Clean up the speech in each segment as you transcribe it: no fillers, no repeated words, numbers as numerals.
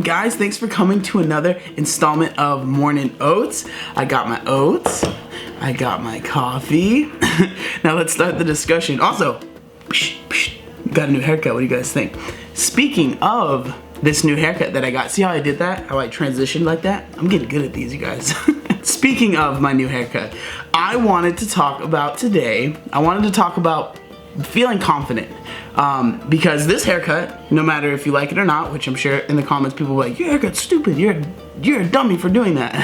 guys? Thanks for coming to another installment of Mornin Oats. I got my oats. I got my coffee. Now let's start the discussion. Also, got a new haircut. What do you guys think? Speaking of this new haircut that I got, see how I did that? How I transitioned like that? I'm getting good at these, you guys. Speaking of my new haircut, I wanted to talk about feeling confident. Because this haircut, no matter if you like it or not, which I'm sure in the comments people are like, your haircut's stupid, you're a dummy for doing that.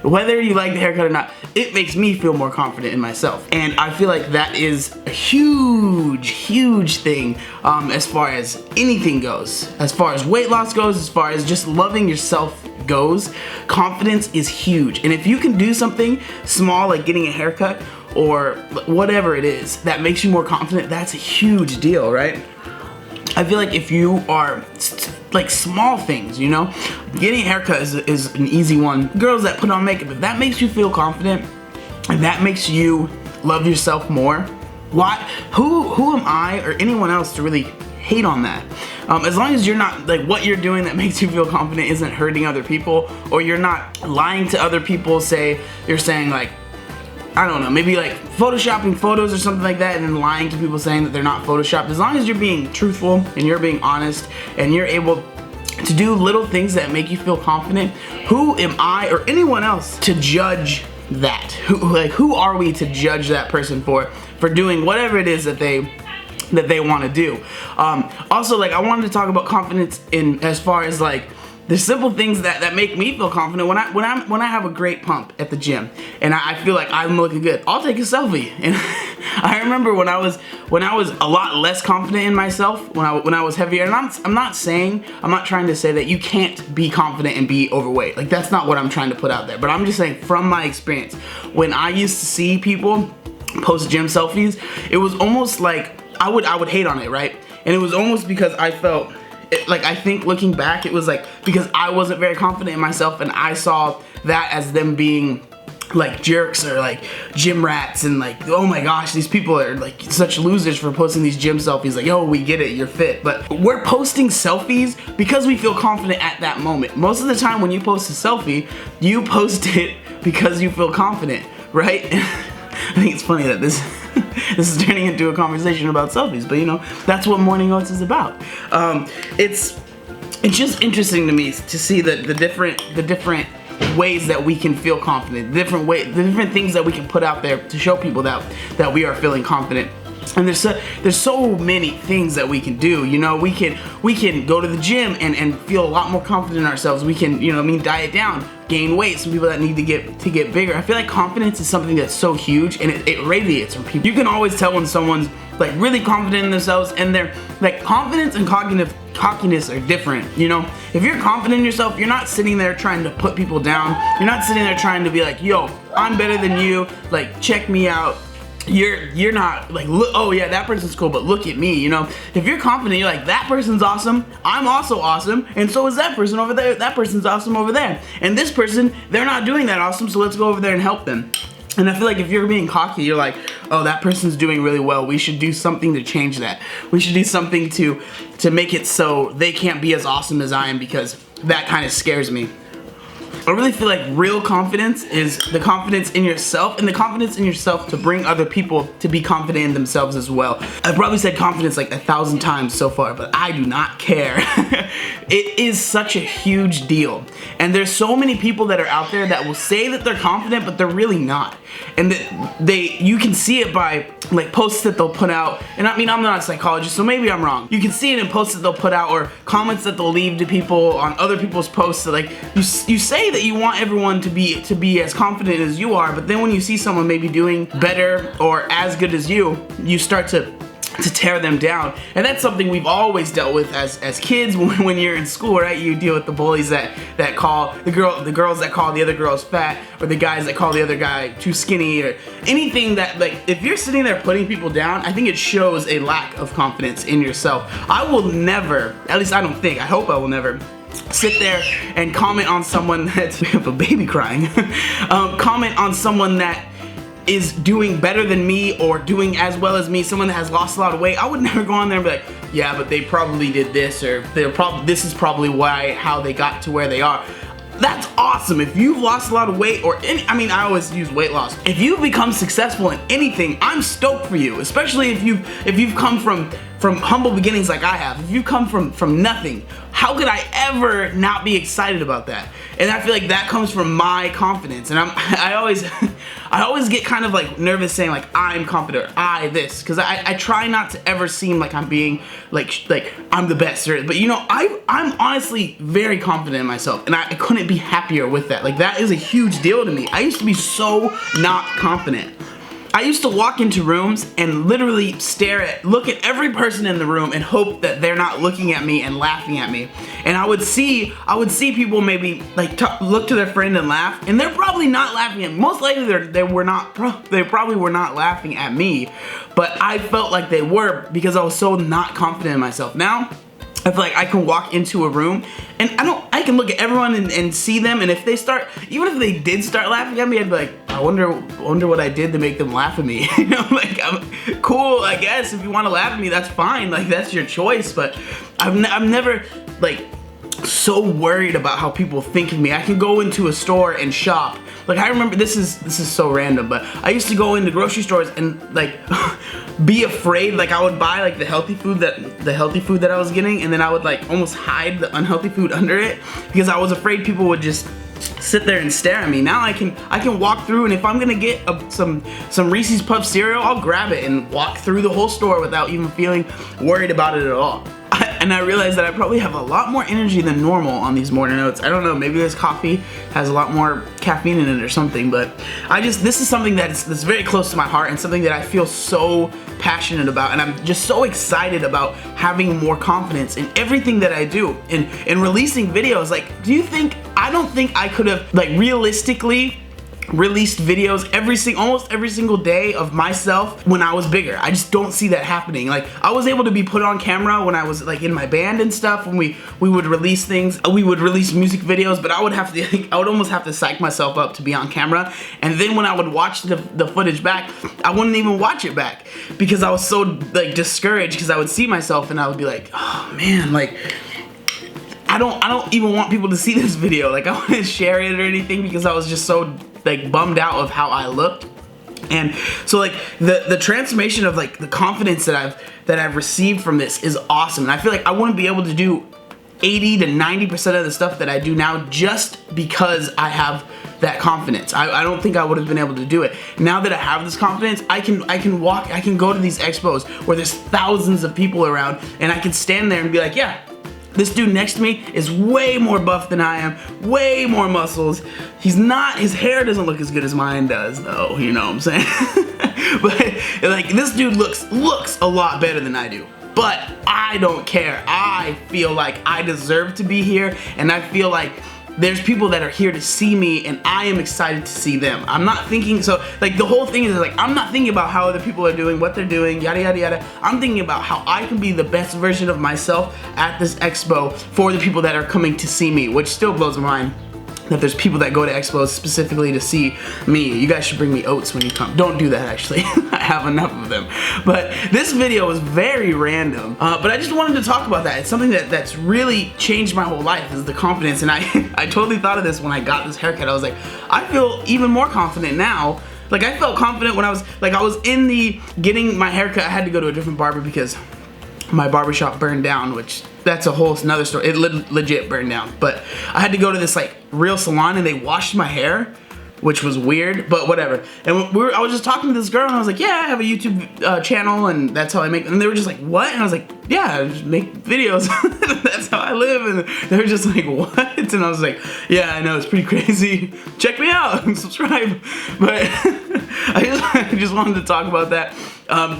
Whether you like the haircut or not, it makes me feel more confident in myself. And I feel like that is a huge thing as far as anything goes. As far as weight loss goes, as far as just loving yourself goes, confidence is huge. And if you can do something small like getting a haircut or whatever it is that makes you more confident, that's a huge deal, right? I feel like if you are like small things, you know, getting a haircut is an easy one. Girls that put on makeup, if that makes you feel confident and that makes you love yourself more, who am I or anyone else to really hate on that? As long as you're not, like, what you're doing that makes you feel confident isn't hurting other people, or you're not lying to other people, you're saying like, I don't know, maybe like photoshopping photos or something like that and then lying to people saying that they're not photoshopped. As long as you're being truthful and you're being honest and you're able to do little things that make you feel confident, who am I or anyone else to judge that? Who are we to judge that person for doing whatever it is that they want to do? Also, like, I wanted to talk about confidence in as far as like the simple things that make me feel confident. When I have a great pump at the gym and I feel like I'm looking good, I'll take a selfie. And I remember when I was a lot less confident in myself, when I was heavier. And I'm not trying to say that you can't be confident and be overweight. Like, that's not what I'm trying to put out there. But I'm just saying, from my experience, when I used to see people post gym selfies, it was almost like I would hate on it, right? And it was almost because I felt like, I think looking back, it was like because I wasn't very confident in myself and I saw that as them being like jerks or like gym rats and like, oh my gosh, these people are like such losers for posting these gym selfies. Like, yo, we get it, you're fit. But we're posting selfies because we feel confident at that moment. Most of the time when you post a selfie, you post it because you feel confident, right? I think it's funny that this is turning into a conversation about selfies, but you know, that's what Morning Oats is about. It's just interesting to me to see the different ways that we can feel confident, the different things that we can put out there to show people that we are feeling confident. And there's so many things that we can do. You know, we can go to the gym and feel a lot more confident in ourselves. We can, you know, diet down, gain weight. Some people that need to get bigger. I feel like confidence is something that's so huge and it radiates from people. You can always tell when someone's like really confident in themselves, and they're like, confidence and cockiness are different. You know, if you're confident in yourself, you're not sitting there trying to put people down. You're not sitting there trying to be like, yo, I'm better than you, like, check me out. You're not like, look, oh yeah, that person's cool, but look at me, you know? If you're confident, you're like, that person's awesome, I'm also awesome, and so is that person over there, that person's awesome over there. And this person, they're not doing that awesome, so let's go over there and help them. And I feel like if you're being cocky, you're like, oh, that person's doing really well, we should do something to change that. We should do something to make it so they can't be as awesome as I am, because that kind of scares me. I really feel like real confidence is the confidence in yourself, and the confidence in yourself to bring other people to be confident in themselves as well. I've probably said confidence like 1,000 times so far, but I do not care. It is such a huge deal. And there's so many people that are out there that will say that they're confident, but they're really not. And you can see it by like posts that they'll put out. And I mean, I'm not a psychologist, so maybe I'm wrong. You can see it in posts that they'll put out or comments that they'll leave to people on other people's posts. So like, you say that you want everyone to be as confident as you are, but then when you see someone maybe doing better or as good as you start to tear them down. And that's something we've always dealt with as kids when you're in school, right? You deal with the bullies that call the girls that call the other girls fat, or the guys that call the other guy too skinny, or anything that, like, if you're sitting there putting people down, I think it shows a lack of confidence in yourself. I will never, at least I don't think, I hope I will never sit there and comment on someone that's, we have a baby crying, comment on someone that is doing better than me or doing as well as me, someone that has lost a lot of weight. I would never go on there and be like, yeah, but they probably did this, or this is probably how they got to where they are. That's awesome. If you've lost a lot of weight, or I always use weight loss. If you've become successful in anything, I'm stoked for you. Especially if you've come from humble beginnings like I have. If you come from nothing, how could I ever not be excited about that? And I feel like that comes from my confidence. And I always get kind of like nervous saying like I'm confident, I this, because I try not to ever seem like I'm being like I'm the best. But you know, I'm honestly very confident in myself, and I couldn't be happier with that. Like, that is a huge deal to me. I used to be so not confident. I used to walk into rooms and literally look at every person in the room and hope that they're not looking at me and laughing at me. And I would see people maybe like look to their friend and laugh, and they're probably not laughing at me. Most likely they probably were not laughing at me, but I felt like they were because I was so not confident in myself. Now, I feel like I can walk into a room and I can look at everyone and see them, and if they start, even if they did start laughing at me, I'd be like, I wonder what I did to make them laugh at me. You know, like, I'm cool, I guess. If you want to laugh at me, that's fine. Like, that's your choice. But I'm never like so worried about how people think of me. I can go into a store and shop. Like, I remember, this is so random, but I used to go into grocery stores and like be afraid. Like, I would buy like the healthy food that I was getting, and then I would like almost hide the unhealthy food under it because I was afraid people would just sit there and stare at me. Now I can walk through, and if I'm gonna get some Reese's Puff cereal, I'll grab it and walk through the whole store without even feeling worried about it at all. And I realized that I probably have a lot more energy than normal on these morning oats. I don't know, maybe this coffee has a lot more caffeine in it or something, but this is something that's very close to my heart and something that I feel so passionate about, and I'm just so excited about having more confidence in everything that I do. And releasing videos, like, I don't think I could have like realistically released videos almost every single day of myself when I was bigger. I just don't see that happening. Like, I was able to be put on camera when I was like in my band and stuff, when we would release things, we would release music videos, but I would almost have to psych myself up to be on camera. And then when I would watch the footage back, I wouldn't even watch it back because I was so like discouraged, because I would see myself and I would be like, oh man, like I don't even want people to see this video. Like, I wouldn't share it or anything because I was just so like bummed out of how I looked. And so like the transformation of like the confidence that I've received from this is awesome. And I feel like I wouldn't be able to do 80 to 90% of the stuff that I do now just because I have that confidence. I don't think I would have been able to do it. Now that I have this confidence, I can go to these expos where there's thousands of people around, and I can stand there and be like, yeah, this dude next to me is way more buff than I am, way more muscles. His hair doesn't look as good as mine does though, you know what I'm saying? But like, this dude looks a lot better than I do. But I don't care. I feel like I deserve to be here, and I feel like there's people that are here to see me, and I am excited to see them. I'm not thinking, so like the whole thing is like, I'm not thinking about how other people are doing, what they're doing, yada yada yada. I'm thinking about how I can be the best version of myself at this expo for the people that are coming to see me, which still blows my mind that there's people that go to expos specifically to see me. You guys should bring me oats when you come. Don't do that, actually. I have enough of them. But this video was very random, but I just wanted to talk about that. It's something that's really changed my whole life, is the confidence. And I totally thought of this when I got this haircut. I was like, I feel even more confident now. Like, I felt confident when I was in the getting my haircut. I had to go to a different barber because my barbershop burned down, which that's a whole nother story. It legit burned down. But I had to go to this like real salon, and they washed my hair, which was weird, but whatever. And I was just talking to this girl, and I was like, yeah, I have a YouTube channel, and that's how I make. And they were just like, what? And I was like, yeah, I just make videos. That's how I live. And they were just like, what? And I was like, yeah, I know, it's pretty crazy. Check me out and subscribe. But I just wanted to talk about that.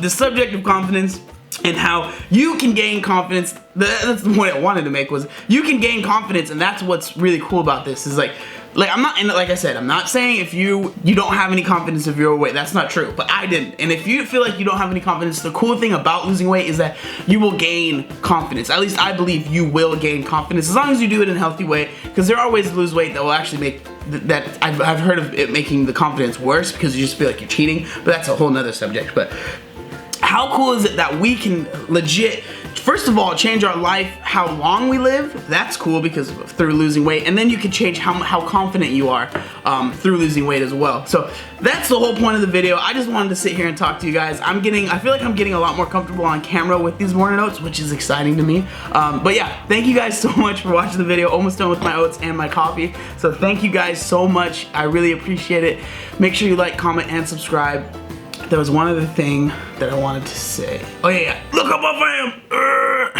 The subject of confidence, and how you can gain confidence. That's the point I wanted to make, was you can gain confidence, and that's what's really cool about this. Is like I'm not, and like I said, I'm not saying if you don't have any confidence if you're overweight. That's not true, but I didn't. And if you feel like you don't have any confidence, the cool thing about losing weight is that you will gain confidence. At least I believe you will gain confidence, as long as you do it in a healthy way, because there are ways to lose weight that will actually make that I've heard of it making the confidence worse, because you just feel like you're cheating, but that's a whole nother subject. But how cool is it that we can legit first of all, change our life, how long we live. That's cool because through losing weight, and then you can change how confident you are through losing weight as well. So that's the whole point of the video. I just wanted to sit here and talk to you guys. I feel like I'm getting a lot more comfortable on camera with these Mornin oats, which is exciting to me. But yeah, thank you guys so much for watching the video. Almost done with my oats and my coffee. So thank you guys so much. I really appreciate it. Make sure you like, comment, and subscribe. There was one other thing that I wanted to say. Oh yeah, look how buff I am.